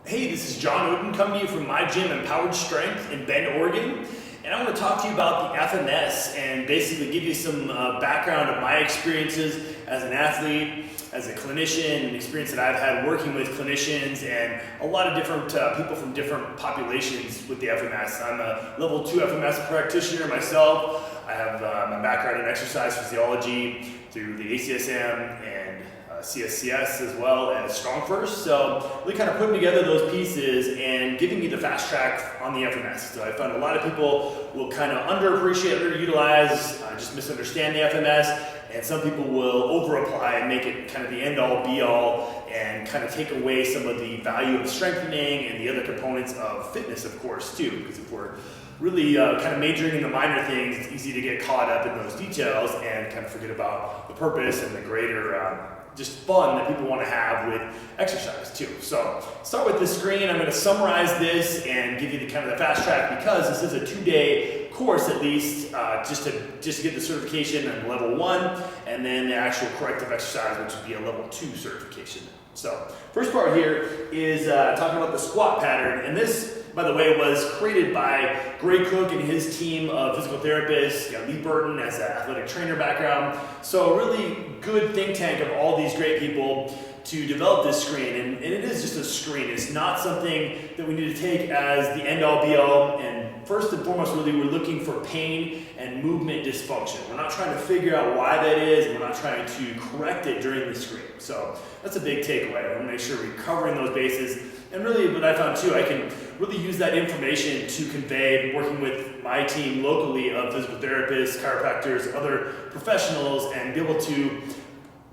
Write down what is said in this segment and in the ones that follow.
Hey, this is John Odden coming to you from my gym, Empowered Strength in Bend, Oregon. And I want to talk to you about the FMS and basically give you some background of my experiences as an athlete, as a clinician, an experience that I've had working with clinicians and a lot of different people from different populations with the FMS. I'm a level 2 FMS practitioner myself. I have my background in exercise physiology through the ACSM and CSCS as well as Strong First. So really kind of putting together those pieces and giving you the fast track on the FMS. So I found a lot of people will kind of underappreciate, underutilize, just misunderstand the FMS, and some people will over-apply and make it kind of the end-all, be-all, and kind of take away some of the value of strengthening and the other components of fitness, of course, too. Because if we're really kind of majoring in the minor things, it's easy to get caught up in those details and kind of forget about the purpose and the greater just fun that people want to have with exercise too. So start with the screen. I'm going to summarize this and give you the kind of the fast track because this is a 2-day course at least, just to get the certification on level 1 and then the actual corrective exercise, which would be a level 2 certification. So first part here is talking about the squat pattern, and this, by the way, was created by Greg Cook and his team of physical therapists. You got Lee Burton as an athletic trainer background. So a really good think tank of all these great people to develop this screen. And it is just a screen. It's not something that we need to take as the end-all, be-all. And first and foremost, really, we're looking for pain and movement dysfunction. We're not trying to figure out why that is. And we're not trying to correct it during the screen. So that's a big takeaway. I want to make sure we're covering those bases. And really what I found too, I can really use that information to convey, working with my team locally of physical therapists, chiropractors, other professionals, and be able to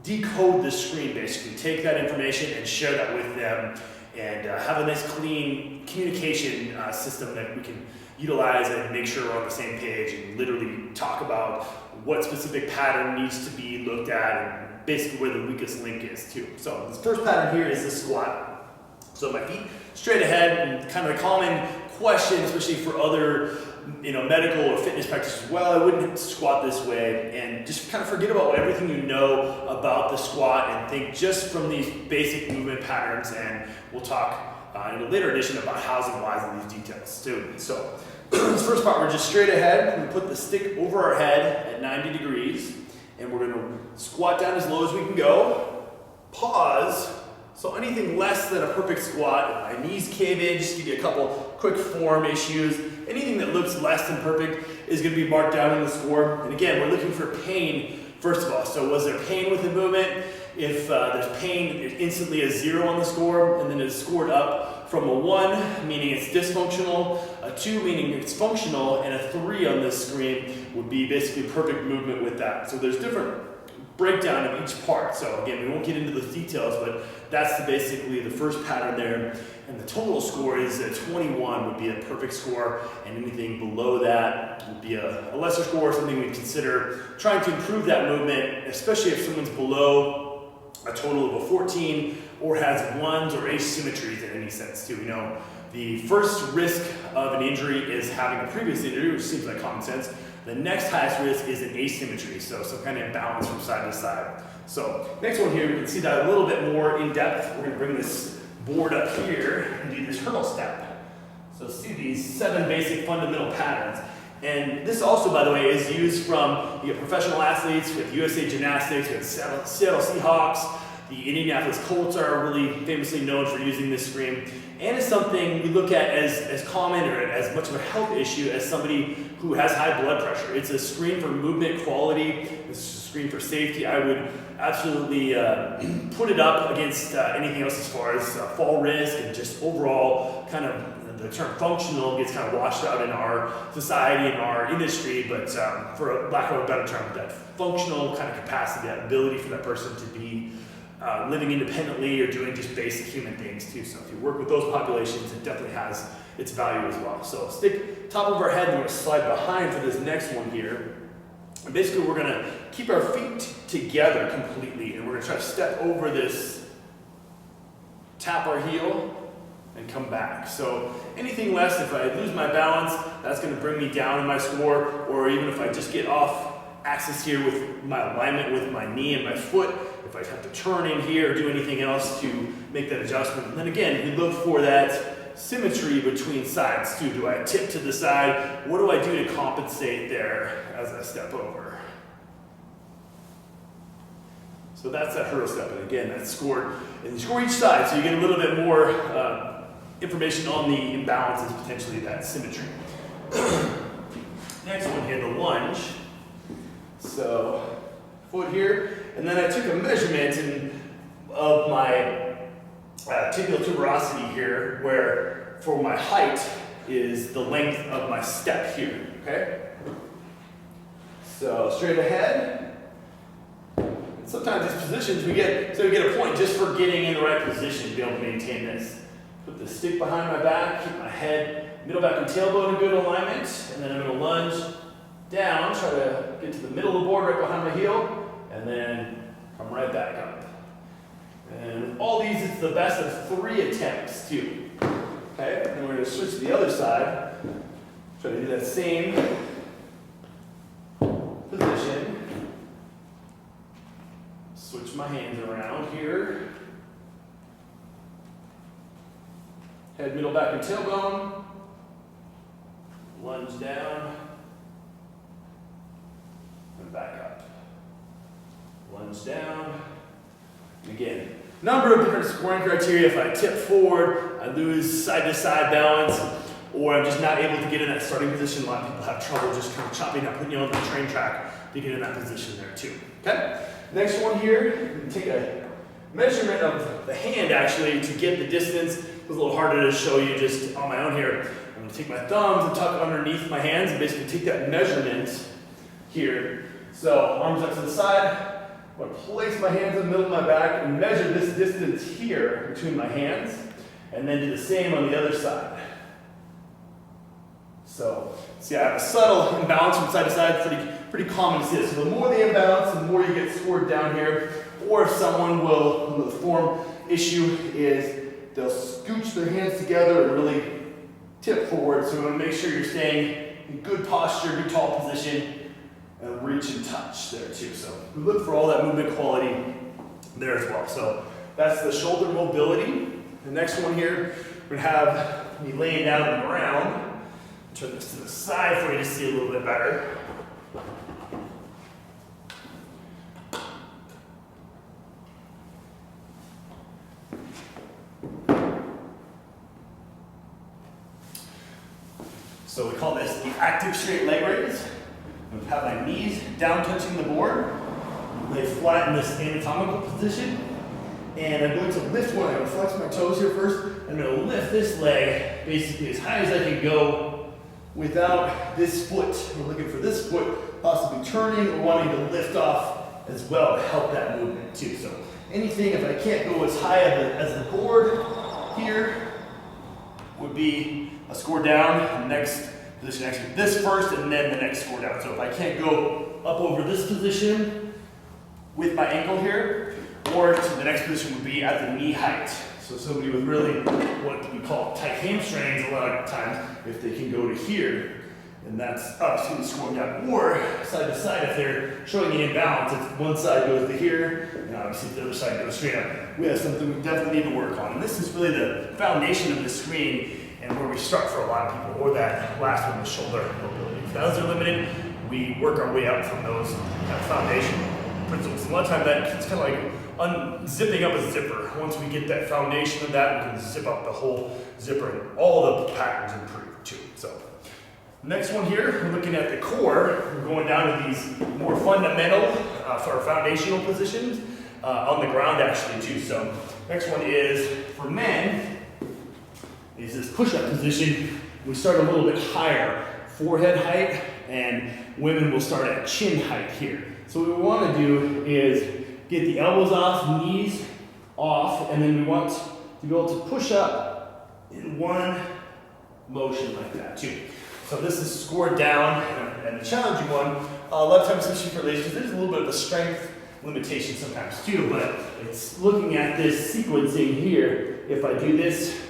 decode the screen basically, take that information and share that with them and have a nice clean communication system that we can utilize and make sure we're on the same page and literally talk about what specific pattern needs to be looked at and basically where the weakest link is too. So this first pattern here is the squat. So my feet straight ahead, and kind of a common question, especially for other medical or fitness practitioners, well, I wouldn't squat this way, and just kind of forget about everything you know about the squat and think just from these basic movement patterns, and we'll talk in a later edition about hows and whys of these details too. So this first part, we're just straight ahead. We're going to put the stick over our head at 90 degrees, and we're going to squat down as low as we can go, pause. So anything less than a perfect squat, if my knees cave in, just give you a couple quick form issues. Anything that looks less than perfect is going to be marked down in the score. And again, we're looking for pain first of all. So was there pain with the movement? If there's pain, there's instantly a 0 on the score, and then it's scored up from a 1, meaning it's dysfunctional, a 2, meaning it's functional, and a 3 on this screen would be basically perfect movement with that. So there's different breakdown of each part. So again, we won't get into those details, but that's basically the first pattern there. And the total score is a 21 would be a perfect score, and anything below that would be a lesser score, something we'd consider trying to improve that movement, especially if someone's below a total of a 14 or has ones or asymmetries in any sense too. We know the first risk of an injury is having a previous injury, which seems like common sense. The next highest risk is an asymmetry, so some kind of imbalance from side to side. So next one here, we can see that a little bit more in depth. We're going to bring this board up here and do this hurdle step. So see these 7 basic fundamental patterns. And this also, by the way, is used from professional athletes with USA Gymnastics, with Seattle Seahawks. The Indianapolis Colts are really famously known for using this screen. And it's something we look at as common or as much of a health issue as somebody who has high blood pressure. It's a screen for movement quality. It's a screen for safety. I would absolutely put it up against anything else as far as fall risk and just overall kind of the term functional gets kind of washed out in our society and our industry, but for lack of a better term, that functional kind of capacity, that ability for that person to be living independently or doing just basic human things too. So if you work with those populations, it definitely has its value as well. So stick top of our head, and we're going to slide behind for this next one here. And basically we're going to keep our feet together completely, and we're going to try to step over this, tap our heel, and come back. So anything less, if I lose my balance, that's going to bring me down in my score, or even if I just get off axis here with my alignment with my knee and my foot, if I have to turn in here or do anything else to make that adjustment. And then again, we look for that symmetry between sides too. Do I tip to the side? What do I do to compensate there as I step over? So that's that hurdle step, and again, that's scored. And you score each side, so you get a little bit more information on the imbalances, potentially that symmetry. Next one here, the lunge. So, foot here, and then I took a measurement of my tibial tuberosity here, where for my height is the length of my step here, okay? So, straight ahead. Sometimes these positions we get a point just for getting in the right position to be able to maintain this. Put the stick behind my back, keep my head, middle back and tailbone in good alignment, and then I'm going to lunge down, try to get to the middle of the board right behind my heel, and then come right back up. And all these, it's the best of 3 attempts too. Okay, and then we're going to switch to the other side, try to do that same position. Switch my hands around here. Head, middle, back, and tailbone. Lunge down. And back up. Lunge down. And again, number of different scoring criteria. If I tip forward, I lose side-to-side balance, or I'm just not able to get in that starting position. A lot of people have trouble just kind of chopping up, putting you on the train track to get in that position there too. Okay? Next one here, we take a measurement of the hand actually to get the distance. It was a little harder to show you just on my own here. I'm going to take my thumbs and tuck underneath my hands and basically take that measurement here. So arms up to the side. I'm going to place my hands in the middle of my back and measure this distance here between my hands, and then do the same on the other side. So, see, I have a subtle imbalance from side to side, pretty common to see this. So the more the imbalance, the more you get scored down here. Or if someone will, the form issue is they'll scooch their hands together and really tip forward. So we want to make sure you're staying in good posture, good tall position, and reach and touch there too. So we look for all that movement quality there as well. So that's the shoulder mobility. The next one here, we're going to have me laying down on the ground. Turn this to the side for you to see a little bit better. So we call this the active straight leg raise. I have my knees down touching the board, lay flat in this anatomical position, and I'm going to lift one. I'm going to flex my toes here first. I'm going to lift this leg basically as high as I can go without this foot. We're looking for this foot possibly turning or wanting to lift off as well to help that movement too. So anything, if I can't go as high as the board here, would be a score down. The next position, actually this first and then the next score down. So if I can't go up over this position with my ankle here, or to the next position would be at the knee height. So somebody with really what we call tight hamstrings a lot of times, if they can go to here, and that's obviously scoring down. Or side to side, if they're showing the imbalance, if one side goes to here, and obviously if the other side goes straight up, we have something we definitely need to work on. And this is really the foundation of the screen and where we start for a lot of people, or that last one, the shoulder mobility. If those are limited, we work our way up from those foundation principles. And a lot of times it's kind of like unzipping up a zipper. Once we get that foundation of that, we can zip up the whole zipper and all the patterns improve too. So next one here, we're looking at the core. We're going down to these more fundamental for our foundational positions on the ground actually too. So next one is for men, is this push-up position. We start a little bit higher, forehead height, and women will start at chin height here. So what we want to do is get the elbows off, knees off, and then we want to be able to push up in one motion like that too. So this is scored down, and the challenging one, a lot of times, especially for ladies, because there's a little bit of a strength limitation sometimes too, but it's looking at this sequencing here. If I do this,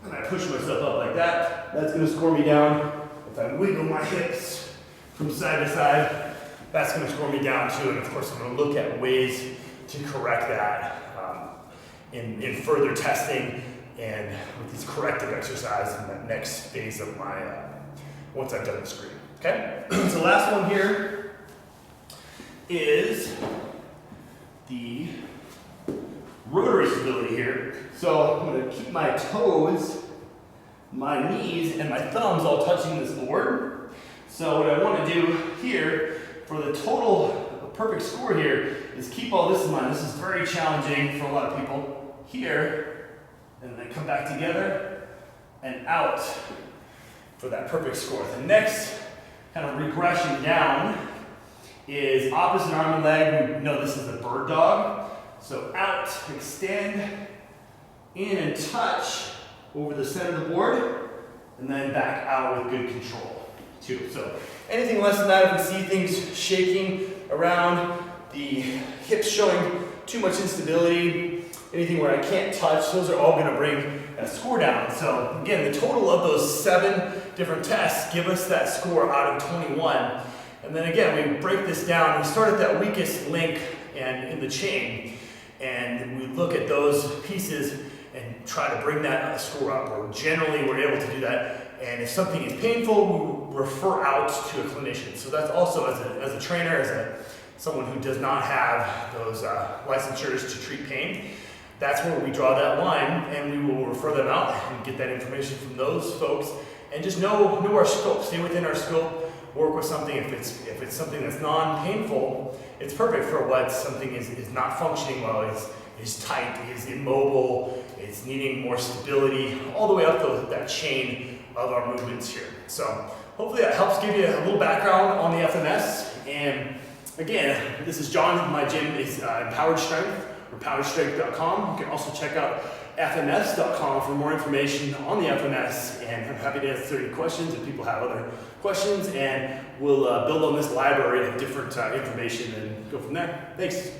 and I push myself up like that, that's going to score me down. If I wiggle my hips from side to side, that's going to score me down too. And of course, I'm going to look at ways to correct that in further testing and with these corrective exercises in that next phase of my, once I've done the screen, okay? So the last one here is the rotary stability here. So I'm gonna keep my toes, my knees, and my thumbs all touching this board. So what I wanna do here for the total perfect score here is keep all this in mind. This is very challenging for a lot of people. Here, and then come back together and out for that perfect score. The next kind of regression down is opposite arm and leg. We know this is the bird dog. So out, extend, in and touch over the center of the board, and then back out with good control too. So anything less than that, if we see things shaking around, the hips showing too much instability, anything where I can't touch, those are all gonna bring that score down. So again, the total of those 7 different tests give us that score out of 21. And then again, we break this down. We start at that weakest link and in the chain, and we look at those pieces and try to bring that score up. Or generally, we're able to do that. And if something is painful, we refer out to a clinician. So that's also, as a trainer, as someone who does not have those licensures to treat pain, that's where we draw that line, and we will refer them out and get that information from those folks, and just know our scope, stay within our scope, work with something. If it's something that's non-painful, it's perfect for what something is not functioning well, is tight, is immobile, is needing more stability, all the way up that chain of our movements here. So hopefully that helps give you a little background on the FMS. And again, this is John. My gym is Empowered Strength, or poweredstrength.com. You can also check out fms.com for more information on the FMS, and I'm happy to answer any questions if people have other questions, and we'll build on this library of different information and go from there. Thanks.